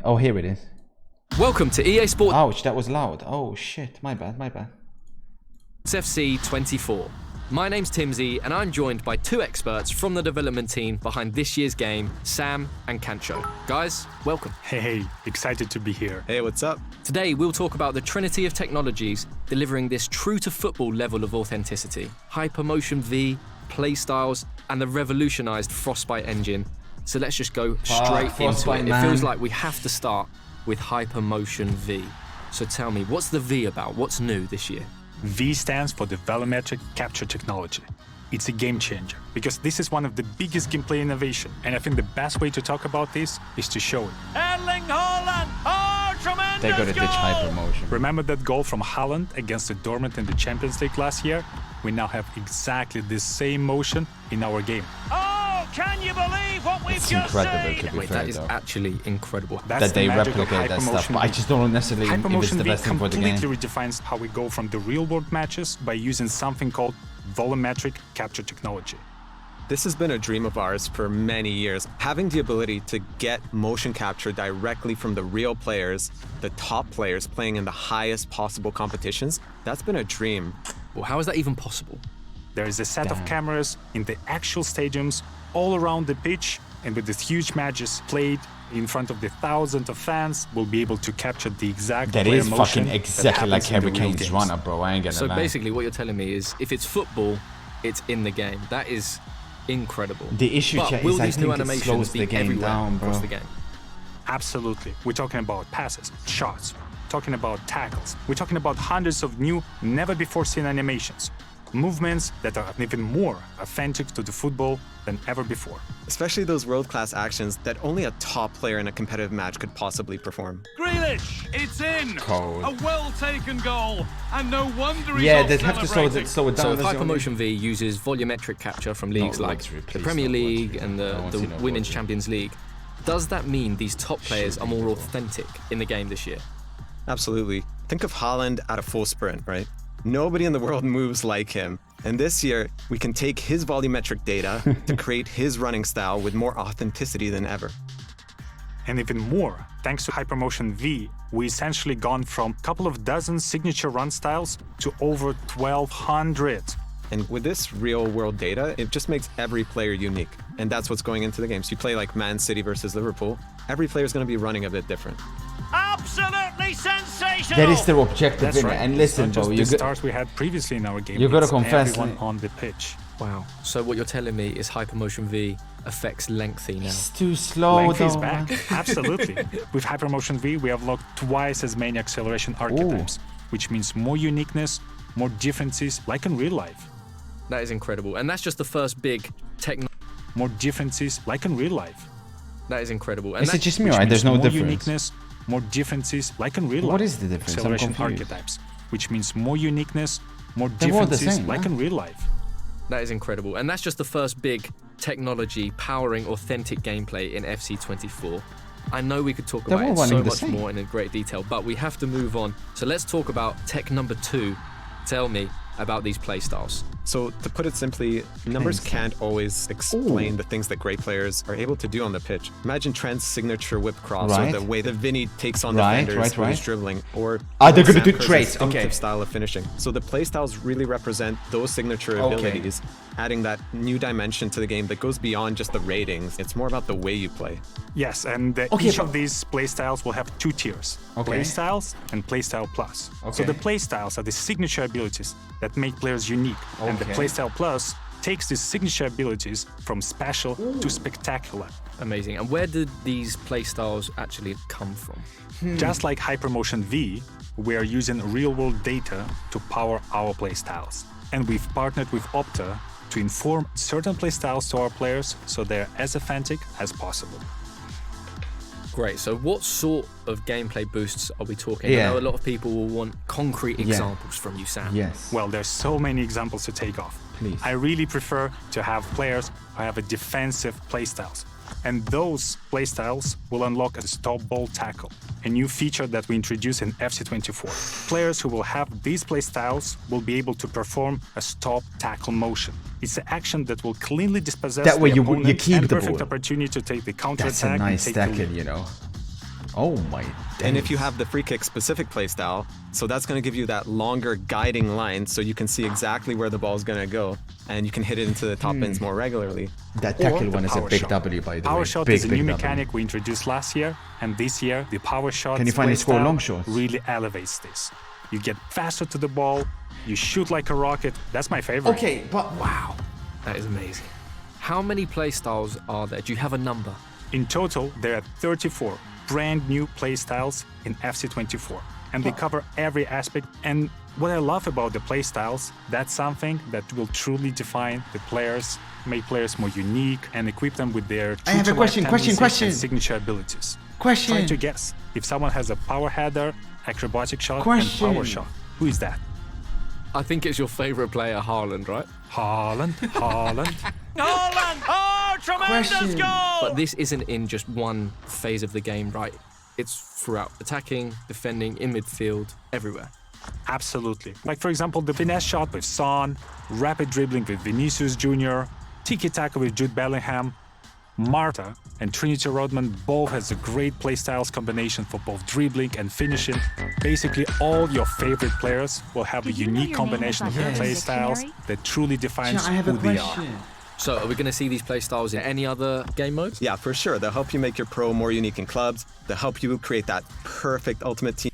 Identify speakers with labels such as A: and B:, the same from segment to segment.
A: Oh, here it is.
B: Welcome to EA Sports
A: Ouch, that was loud. Oh shit, my bad, my bad.
B: FC 24. My name's Timsy, and I'm joined by two experts from the development team behind this year's game, Sam and Kancho. Guys, welcome.
C: Hey, excited to be here.
D: Hey, what's up?
B: Today, we'll talk about the trinity of technologies delivering this true-to-football level of authenticity. Hypermotion V, playstyles, and the revolutionized Frostbite engine. So let's just go straight into it. It feels like we have to start with Hypermotion V. So tell me, what's the V about? What's new this year?
C: V stands for the volumetric capture technology. It's a game changer because this is one of the biggest gameplay innovation, and I think the best way to talk about this is to show it.
E: Erling Haaland! Oh, tremendous
A: They gotta ditch Hypermotion.
C: Remember that goal from Haaland against the Dortmund in the Champions League last year? We now have exactly the same motion in our game.
E: Oh, can you believe what we've
A: It's
E: just
A: incredible
E: seen?
A: to be
B: Wait,
A: fair,
B: that is
A: though.
B: actually incredible.
C: That's
A: That they
C: the magic of
A: replicate that stuff,
C: Hypermotion
A: but I
C: V.
A: just don't necessarily if it's
C: Hypermotion
A: the
C: V
A: best thing for the game.
C: completely redefines how we go from the real-world matches by using something called volumetric capture technology.
D: This has been a dream of ours for many years. Having the ability to get motion capture directly from the real players, the top players playing in the highest possible competitions, that's been a dream.
B: Well, how is that even possible?
C: There is a set of cameras in the actual stadiums all around the pitch, and with these huge matches played in front of the thousands of fans, we'll be able to capture the exact
A: That
C: player
A: is
C: motion
A: fucking
C: that
A: exactly like
C: happens in the
A: Harry
C: real
A: Kane's
C: games.
A: runner, bro. I ain't gonna
B: So
A: lie.
B: basically what you're telling me is if it's football, it's in the game. That is incredible.
A: The issue,
B: But
A: chat,
B: will
A: is I
B: these new
A: think it
B: animations
A: slows
B: be
A: the game
B: everywhere
A: down, bro.
B: across the game?
C: Absolutely. We're talking about passes, shots, talking about tackles. We're talking about hundreds of new, never-before-seen animations. Movements that are even more authentic to the football than ever before.
D: Especially those world-class actions that only a top player in a competitive match could possibly perform.
E: Grealish, it's in!
A: Cold.
E: A well-taken goal, and no wonder he's
A: Yeah,
E: off
A: they'd have to slow
E: celebrating.
A: it
B: So
A: down. that's the only-
B: Hypermotion V uses volumetric capture from leagues like
A: luxury,
B: the
A: please,
B: Premier
A: not
B: League
A: luxury.
B: and
A: I want
B: the
A: to see no
B: Women's
A: luxury.
B: Champions League. Does that mean these top players are more authentic in the game this year?
D: Absolutely. Think of Haaland at a full sprint, right? Nobody in the world moves like him. And this year, we can take his volumetric data to create his running style with more authenticity than ever.
C: And even more, thanks to Hypermotion V, we essentially gone from a couple of dozen signature run styles to over 1,200.
D: And with this real-world data, it just makes every player unique. And that's what's going into the game. So you play like Man City versus Liverpool, every player is going to be running a bit different.
E: Absolutely sensational!
A: That is their objective,
C: That's
A: innit?
C: right.
A: And listen,
C: it's not
A: bro,
C: just
A: you
C: the stars we had previously in our game.
A: you gotta
C: it's
A: confess,
C: everyone
A: like-
C: on the pitch.
B: Wow. So what you're telling me is Hypermotion V affects lengthy now.
A: It's too slow,
C: Length
A: though.
C: is back. Absolutely. With Hypermotion V, we have locked twice as many acceleration archetypes, which means more uniqueness, more differences, like in real life.
B: That is incredible. And that's just the first big techno.
C: More differences, like in real life.
B: That is incredible. And
A: Is it
B: that,
A: just me,
C: Which
A: right? There's
C: means
A: no
C: more
A: difference.
C: uniqueness, more differences, like in real life.
A: What is the difference? I'm
C: Acceleration
A: confused.
C: archetypes, which means more uniqueness, more
A: They're all the
C: differences,
A: same,
C: like
A: huh?
C: in real life.
B: that is incredible. And that's just the first big technology powering authentic gameplay in FC24. I know we could talk
A: They're
B: about
A: all
B: it so
A: running the
B: much
A: same.
B: more in great detail, but we have to move on. So let's talk about tech number 2. Tell me about these playstyles.
D: So to put it simply, numbers
A: Thanks.
D: can't always explain the things that great players are able to do on the pitch. Imagine Trent's signature whip cross,
A: Right.
D: or the way that Vinny takes on
A: Right,
D: defenders when
A: right.
D: he's dribbling, or
A: Ah, they're gonna
D: Sam
A: do
D: Kerr's
A: traits,
D: instinctive
A: okay.
D: style of finishing. So the playstyles really represent those signature
A: Okay.
D: abilities, adding that new dimension to the game that goes beyond just the ratings. It's more about the way you play.
C: Yes, and
A: Okay,
C: each
A: but-
C: of these playstyles will have two tiers,
A: Okay.
C: playstyles and playstyle plus. So
A: Okay.
C: the playstyles are the signature abilities that make players unique, and the
A: Okay.
C: playstyle plus takes these signature abilities from special to spectacular.
B: Amazing. And where did these playstyles actually come from?
C: Just like Hypermotion V, we are using real-world data to power our playstyles. And we've partnered with Opta to inform certain playstyles to our players so they're as authentic as possible.
B: Great. So what sort of gameplay boosts are we talking?
A: Yeah.
B: I know a lot of people will want concrete examples from you, Sam.
A: Yes.
C: Well, there's so many examples to take off.
A: Please.
C: I really prefer to have players who have a defensive playstyles. And those playstyles will unlock a stop ball tackle, a new feature that we introduced in FC24. Players who will have these playstyles will be able to perform a stop tackle motion. It's an action that will cleanly dispossess
A: That way
C: the
A: you
C: opponent
A: keep
C: and
A: the
C: perfect
A: ball.
C: opportunity to take the
A: That's a
C: counter-attack
A: nice
C: and take the
A: tackle,
C: lead.
A: you know. Oh my.
D: And if you have the free kick specific playstyle, so that's going to give you that longer guiding line so you can see exactly where the ball is going to go and you can hit it into the top bins more regularly.
A: That
C: Or
A: tackle
C: the
A: one is a
C: power
A: big
C: shot.
A: W, by the way.
C: Power shot
A: Big,
C: is a
A: big
C: new
A: W.
C: mechanic we introduced last year, and this year the power shot
A: Can you finally score
C: playstyle
A: long shots?
C: really elevates this. You get faster to the ball, you shoot like a rocket. That's my favorite.
A: Okay, but wow.
B: That is amazing. How many playstyles are there? Do you have a number?
C: In total, there are 34 brand new playstyles in FC24, and they cover every aspect. And what I love about the playstyles, that's something that will truly define the players, make players more unique, and equip them with their
A: I have a question,
C: tendencies
A: question.
C: and signature abilities.
A: Question.
C: Try to guess if someone has a power header, acrobatic shot,
A: Question.
C: and power shot. Who is that?
B: I think it's your favorite player, Haaland, right?
C: Haaland.
E: Haaland! Oh, tremendous
A: Question.
E: goal!
B: But this isn't in just one phase of the game, right? It's throughout attacking, defending, in midfield, everywhere.
C: Absolutely. Like, for example, the finesse shot with Son, rapid dribbling with Vinicius Jr., tiki-taka with Jude Bellingham, Marta and Trinity Rodman both has a great playstyles combination for both dribbling and finishing. Basically, all your favorite players will have a
F: Did you know
C: unique
F: your name
C: combination of
F: was on
C: their
F: the
C: playstyles
F: dictionary?
C: that truly defines
A: I have
C: who
A: a
C: they are.
A: question.
B: So are we going to see these playstyles in any other game modes?
D: Yeah, for sure. They'll help you make your pro more unique in clubs. They'll help you create that perfect ultimate team.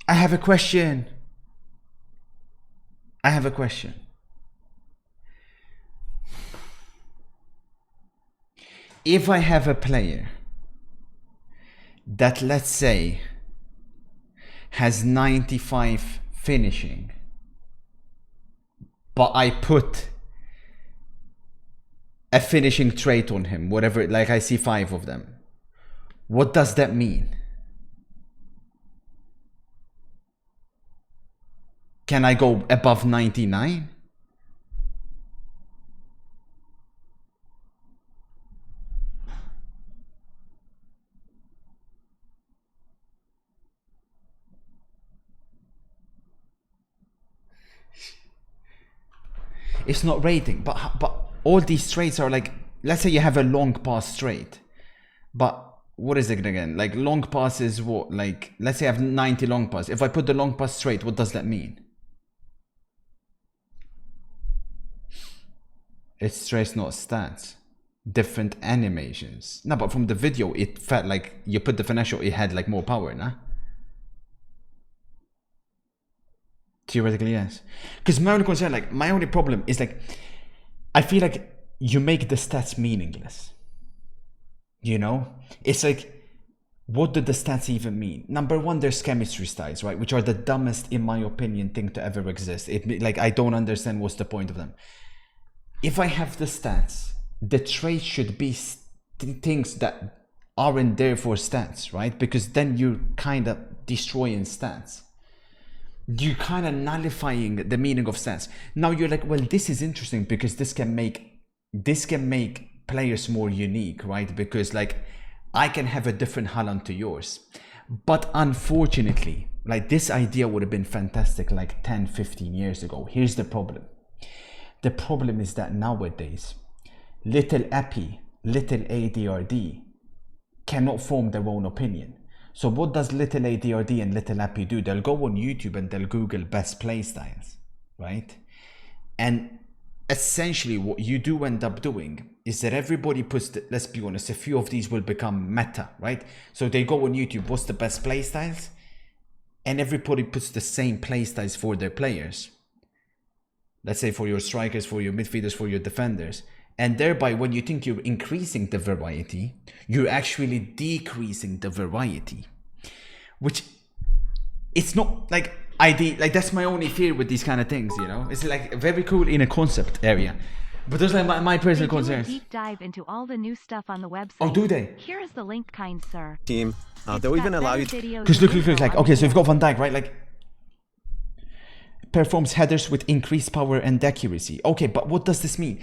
A: I have a question. I have a question. If I have a player that, let's say, has 95 finishing, but I put a finishing trait on him, whatever, like I see 5 of them, what does that mean? Can I go above 99? It's not rating, but all these traits are like, let's say you have a long pass trait, but what is it again? Like long pass is what? Like, let's say I have 90 long pass. If I put the long pass trait, what does that mean? It's traits, not stats. Different animations. No, but from the video, it felt like you put the financial, it had like more power, nah? Theoretically, yes. Because my only concern, like, my only problem is like, I feel like you make the stats meaningless. You know? It's like, what do the stats even mean? Number one, there's chemistry styles, right? Which are the dumbest, in my opinion, thing to ever exist. Like, I don't understand what's the point of them. If I have the stats, the traits should be things that aren't there for stats, right? Because then you're kind of destroying stats. You're kind of nullifying the meaning of stats. Now you're like, well, this is interesting because this can make players more unique, right? Because like I can have a different Haaland to yours. But unfortunately, like this idea would have been fantastic like 10, 15 years ago. Here's the problem. The problem is that nowadays, little Appy, little ADRD cannot form their own opinion. So what does little ADRD and little Appy do? They'll go on YouTube and they'll Google best play styles, right? And essentially what you do end up doing is that everybody puts, let's be honest, a few of these will become meta, right? So they go on YouTube, what's the best play styles? And everybody puts the same play styles for their players. Let's say for your strikers, for your midfielders, for your defenders. And thereby, when you think you're increasing the variety, you're actually decreasing the variety. Which, it's not like like that's my only fear with these kind of things, you know? It's like very cool in a concept area. But there's like my personal
F: They do a
A: concerns.
F: deep dive into all the new stuff on the website.
A: Oh, do they?
F: Here is the link, kind sir.
D: Team.
F: It's
D: They'll
F: got
D: even allow
F: better
D: you to
F: videos
A: Because
F: than
A: look,
F: info
A: like,
F: on
A: okay,
F: the
A: so we've
F: web.
A: got Van Dijk, right? Like, performs headers with increased power and accuracy. Okay, but what does this mean?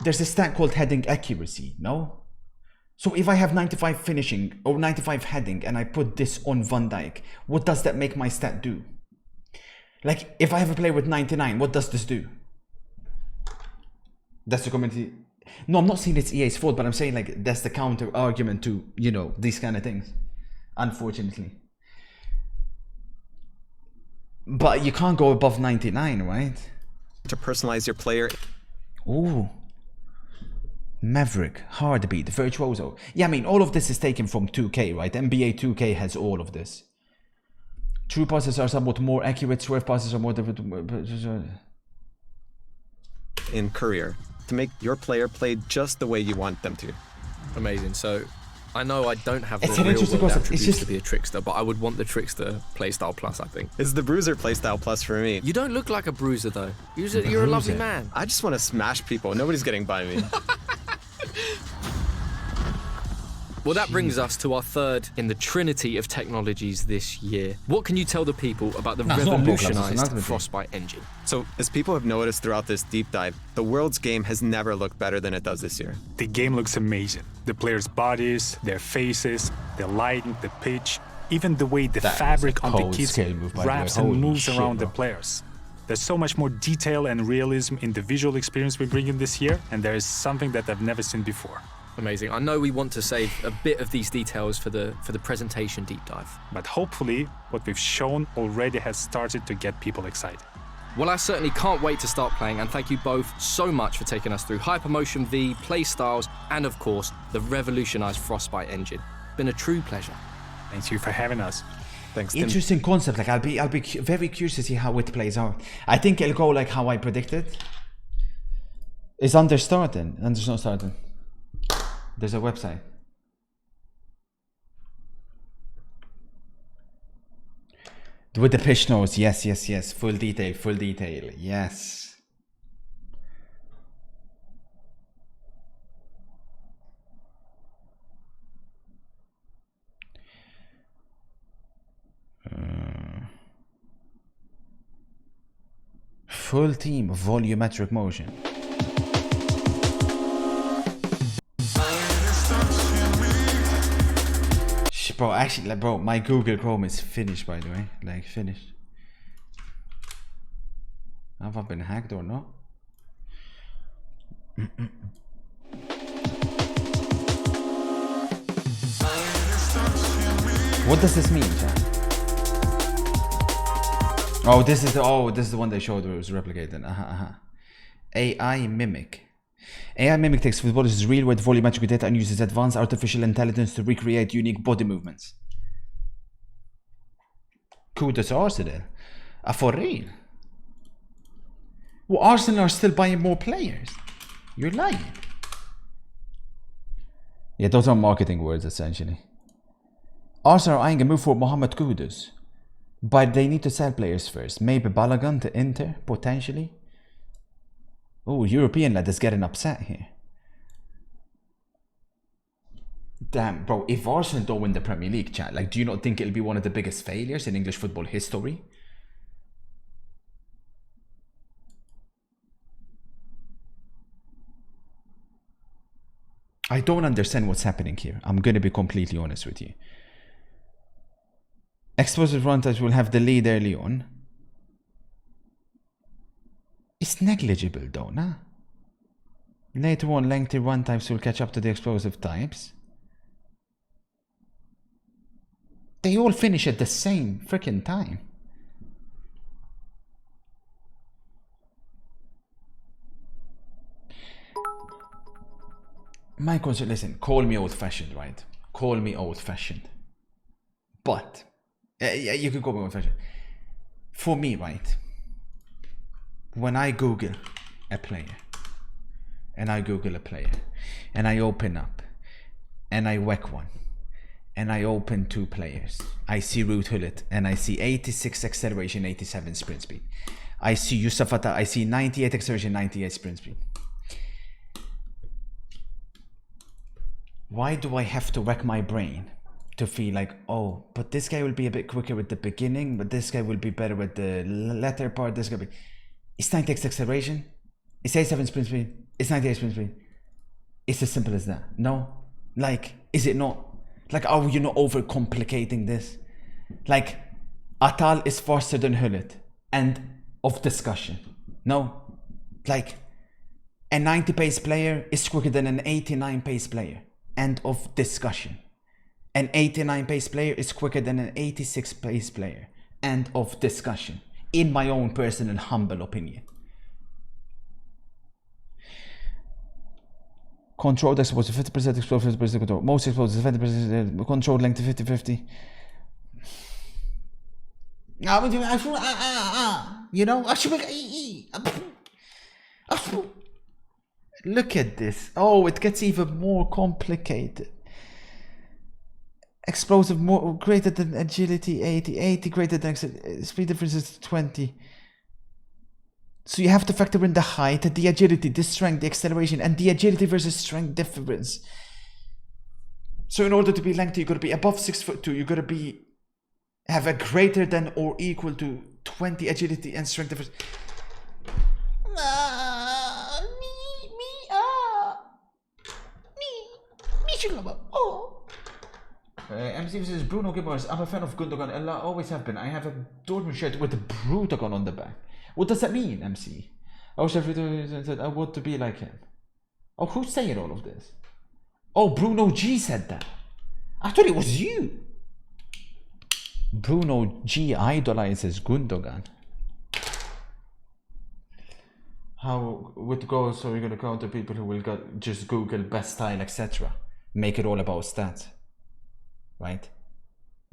A: There's a stat called heading accuracy, no? So if I have 95 finishing or 95 heading and I put this on Van Dijk, what does that make my stat do? Like, if I have a player with 99, what does this do? That's the community. No, I'm not saying it's EA's fault, but I'm saying like that's the counter argument to, you know, these kind of things. Unfortunately. But you can't go above 99, right?
D: To personalize your player.
A: Ooh. Maverick, Heartbeat, Virtuoso. Yeah, I mean, all of this is taken from 2K, right? NBA 2K has all of this. True passes are somewhat more accurate, swerve passes are more difficult.
D: In career, to make your player play just the way you want them to.
B: Amazing. So I know I don't have
A: It's
B: the
A: an
B: real
A: interesting
B: world
A: concept. It's
B: attributes
A: just-
B: to be a trickster, but I would want the trickster playstyle plus, I think.
D: It's the Bruiser playstyle plus for me.
B: You don't look like a bruiser though. You're a lovely
A: Bruiser.
B: man.
D: I just want to smash people. Nobody's getting by me.
B: Well, that brings us to our third in the trinity of technologies this year. What can you tell the people about the
A: No, it's not Apocalypse, it's
B: revolutionized
A: another thing.
B: Frostbite engine?
D: So, as people have noticed throughout this deep dive, the world's game has never looked better than it does this year.
C: The game looks amazing. The players' bodies, their faces, the lighting, the pitch, even the way the
A: That was
C: fabric
A: a
C: on the
A: cold
C: kit
A: scale move, by the way.
C: wraps and
A: Holy
C: moves
A: shit,
C: around
A: bro.
C: the players. There's so much more detail and realism in the visual experience we bring in this year, and there is something that I've never seen before.
B: Amazing. I know we want to save a bit of these details for the presentation deep dive.
C: But hopefully, what we've shown already has started to get people excited.
B: Well, I certainly can't wait to start playing, and thank you both so much for taking us through Hypermotion V, play styles, and of course, the revolutionized Frostbite engine. Been a true pleasure.
C: Thank you for having us.
D: Thanks, Tim.
A: Interesting concept. Like I'll be very curious to see how it plays out. I think it'll go like how I predicted. Is Under starting? Under's not starting. There's a website. With the pitch notes, yes. Full detail, yes. Full team volumetric motion. Bro, actually, like, bro, my Google Chrome is finished, by the way. Like, finished. Have I been hacked or not? What does this mean, chat? Oh, this is the one they showed where it was replicated. AI mimic. AI mimic takes footballers' real-world volumetric data and uses advanced artificial intelligence to recreate unique body movements. Kudos Arsenal. For real? Well, Arsenal are still buying more players. You're lying. Yeah, those are marketing words, essentially. Arsenal are eyeing a move for Mohamed Kudus. But they need to sell players first. Maybe Balogun to Inter, potentially. Oh, European lad is getting upset here. Damn, bro, if Arsenal don't win the Premier League, chat, like, do you not think it'll be one of the biggest failures in English football history? I don't understand what's happening here. I'm gonna be completely honest with you. Explosive runtime will have the lead early on. It's negligible though, nah? Later on, lengthy runtimes will catch up to the explosive types. They all finish at the same freaking time. My concern, listen, call me old-fashioned, right? Call me old-fashioned. But, yeah, you can call me old-fashioned. For me, right? When I Google a player, and I open up, and I whack one, and I open two players, I see Ruud Gullit, and I see 86 acceleration, 87 sprint speed. I see Yusuf Attal, I see 98 acceleration, 98 sprint speed. Why do I have to wreck my brain to feel like, oh, but this guy will be a bit quicker at the beginning, but this guy will be better at the latter part, this guy will be... It's 98 acceleration, it's 87 sprint speed, it's 98 sprint speed. It's as simple as that. No? Like, is it not? Like, are you not overcomplicating this? Like, Attal is faster than Gullit. End of discussion. No? Like, A 90 pace player is quicker than an 89 pace player. End of discussion. An 89 pace player is quicker than an 86 pace player. End of discussion. In my own personal humble opinion. Control explosive 50%, explosive 50% control. Most explosive 50%, control length 50-50. You know, look at this. Oh, it gets even more complicated. Explosive more greater than agility 80 greater than speed difference is 20. So you have to factor in the height, the agility, the strength, the acceleration, and the agility versus strength difference. So in order to be lengthy, you gotta be above 6'2". You gotta be have a greater than or equal to 20 agility and strength difference. MC says Bruno Gibbons. I'm a fan of Gundogan. I always have been. I have a Dortmund shirt with Brutogon on the back. What does that mean, MC? Oh, said I want to be like him. Oh, who's saying all of this? Oh, Bruno G said that. I thought it was you. Bruno G idolizes Gundogan. How would it go? So we're gonna counter people who will just Google best style, etc. Make it all about stats, right?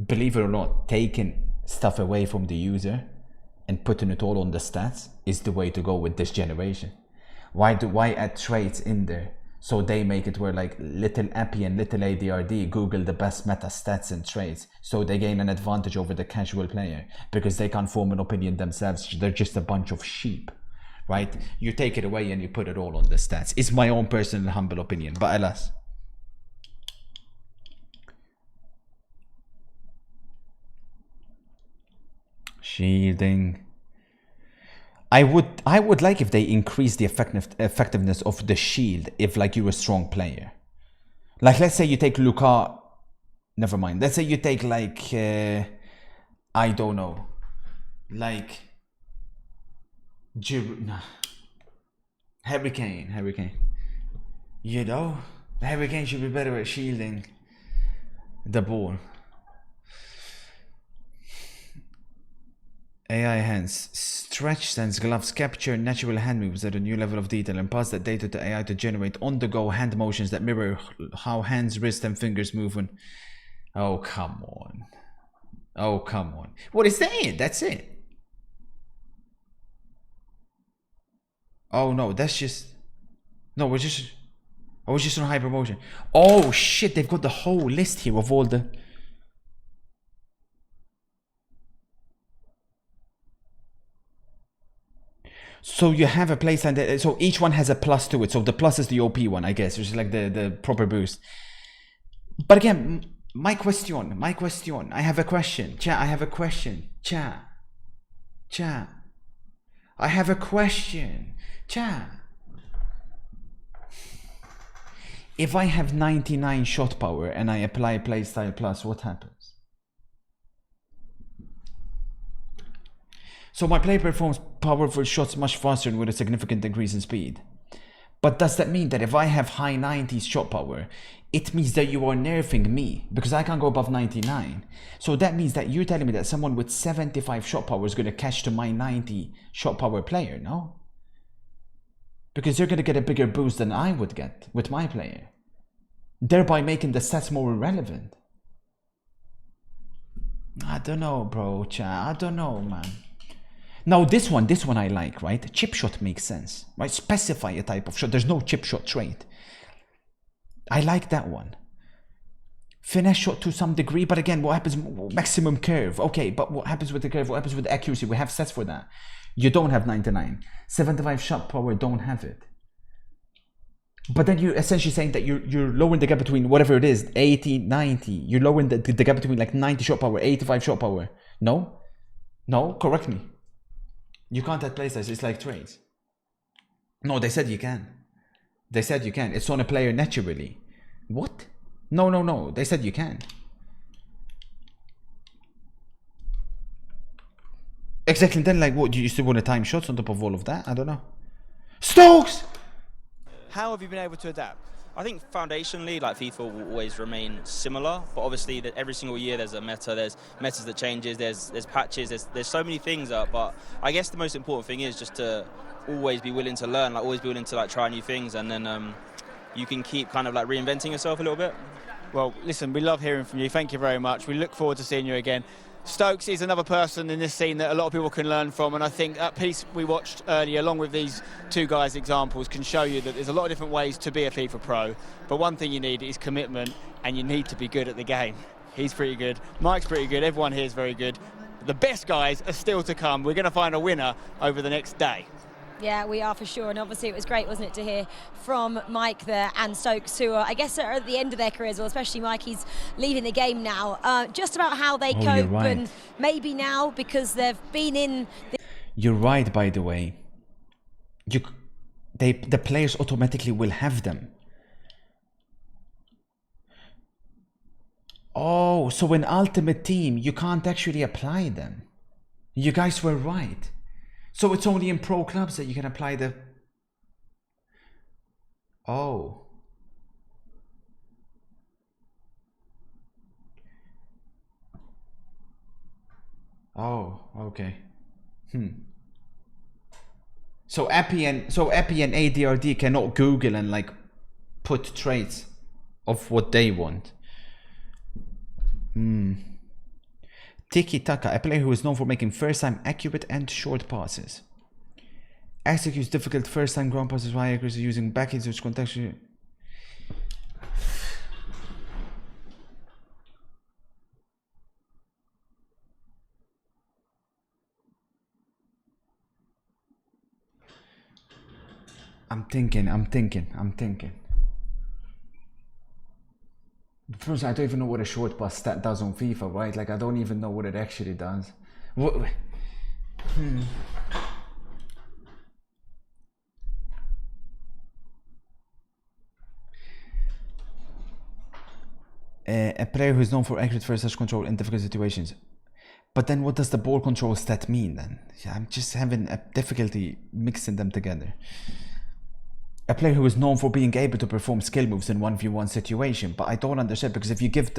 A: Believe it or not, taking stuff away from the user and putting it all on the stats is the way to go with this generation. Why add traits in there? So they make it where like little Epi and little ADRD Google the best meta stats and traits, so they gain an advantage over the casual player because they can't form an opinion themselves. They're just a bunch of sheep, right? You take it away and you put it all on the stats. It's my own personal humble opinion, but alas. Shielding. I would like if they increase the effectiveness of the shield if like you're a strong player. Like let's say you take Luka, never mind. Let's say you take like I don't know, like Hurricane. You know, the Hurricane should be better at shielding the ball. AI hands, stretch stance gloves capture natural hand moves at a new level of detail and pass that data to AI to generate on-the-go hand motions that mirror how hands, wrists, and fingers move when... Oh, come on. Oh, come on. What is that? That's it. Oh, no, that's just... No, we're just... I was just on hypermotion. Oh, shit, they've got the whole list here of all the... So you have a placeline that, so each one has a plus to it. So the plus is the OP one, I guess, which is like the proper boost. But again, my question, I have a question. Chat, I have a question. Chat. I have a question. Chat. If I have 99 shot power and I apply playstyle plus, what happens? So my player performs powerful shots much faster and with a significant increase in speed. But does that mean that if I have high 90s shot power, it means that you are nerfing me because I can't go above 99? So that means that you're telling me that someone with 75 shot power is going to catch to my 90 shot power player, no? Because you're going to get a bigger boost than I would get with my player, thereby making the stats more irrelevant. I don't know, bro, chat. I don't know, man. Now this one I like, right? Chip shot makes sense, right? Specify a type of shot. There's no chip shot trait. I like that one. Finesse shot to some degree, but again, what happens? Maximum curve. Okay, but what happens with the curve? What happens with the accuracy? We have sets for that. You don't have 99. 75 shot power don't have it. But then you're essentially saying that you're lowering the gap between whatever it is, 80, 90. You're lowering the gap between like 90 shot power, 85 shot power. No? No? Correct me. You can't add playstyles, it's like trades. No, they said you can. They said you can. It's on a player naturally. What? No. They said you can. Exactly. Then like what? Do you still want to time shots on top of all of that? I don't know. Stokes!
G: How have you been able to adapt?
H: I think foundationally, like FIFA will always remain similar, but obviously that every single year there's a meta, there's metas that changes, there's patches, there's so many things up. But I guess the most important thing is just to always be willing to learn, like always be willing to like try new things, and then you can keep kind of like reinventing yourself a little bit.
G: Well, listen, we love hearing from you. Thank you very much. We look forward to seeing you again. Stokes is another person in this scene that a lot of people can learn from, and I think that piece we watched earlier, along with these two guys' examples, can show you that there's a lot of different ways to be a FIFA pro, but one thing you need is commitment, and you need to be good at the game. He's pretty good, Mike's pretty good, everyone here is very good. The best guys are still to come. We're going to find a winner over the next day.
I: Yeah, we are for sure, and obviously it was great, wasn't it, to hear from Mike there and Stokes, who are, I guess, are at the end of their careers, or especially Mike, he's leaving the game now. Just about how they cope,
A: right.
I: and maybe now because they've been in.
A: You're right, by the way. The players automatically will have them. Oh, so in Ultimate Team, you can't actually apply them. You guys were right. So it's only in pro clubs that you can apply the... Oh. Oh, okay. So Epi and ADRD cannot Google and like put traits of what they want. Tiki Taka, a player who is known for making first-time accurate and short passes. Executes difficult first-time ground passes while accuracy using backhits which contextually. I'm thinking. First, I don't even know what a short pass stat does on FIFA, right? Like, I don't even know what it actually does. What? A player who is known for accurate first touch control in difficult situations. But then what does the ball control stat mean then? Yeah, I'm just having a difficulty mixing them together. A player who is known for being able to perform skill moves in 1v1 situation, but I don't understand, because if you give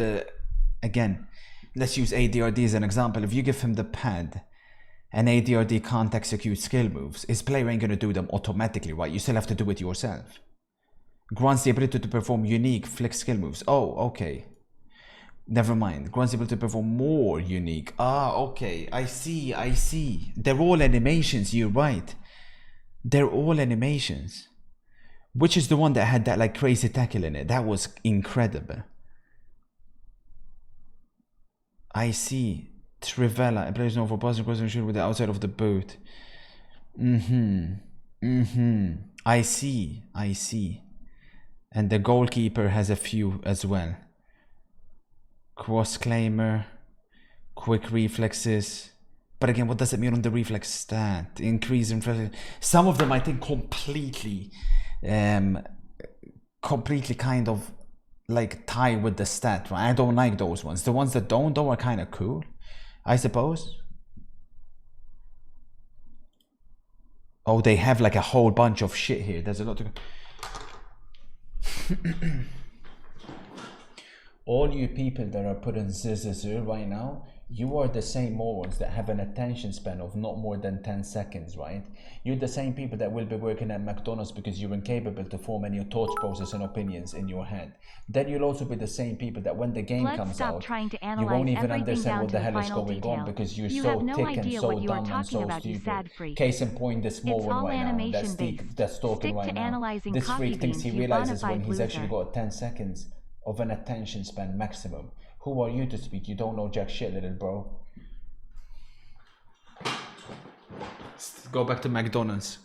A: again, let's use ADRD as an example. If you give him the pad and ADRD can't execute skill moves, his player ain't gonna do them automatically, right? You still have to do it yourself. Grants the ability to perform unique flick skill moves. Oh, okay. Never mind. Grants the ability to perform more unique. Ah, okay. I see. They're all animations, you're right. They're all animations. Which is the one that had that like crazy tackle in it? That was incredible. I see. Trivella, a player is known for passing crossing shoot with the outside of the boot. I see. And the goalkeeper has a few as well. Cross claimer, quick reflexes. But again, what does it mean on the reflex stat? Increase in reflex. Some of them I think completely kind of like tie with the stat, right? I don't like those ones. The ones that don't though are kind of cool, I suppose. Oh, they have like a whole bunch of shit here. There's a lot to all you people that are putting ZZZ right now, you are the same morons that have an attention span of not more than 10 seconds, right? You're the same people that will be working at McDonald's because you're incapable to form any thought process and opinions in your head. Then you'll also be the same people that when the game comes out, you won't even understand what the hell is going on because you're so thick and so dumb and so stupid. Case in point, this moron right now, that's talking right now. This freak thinks he realizes when he's actually got 10 seconds of an attention span maximum. Who are you to speak? You don't know jack shit, little bro. Go back to McDonald's.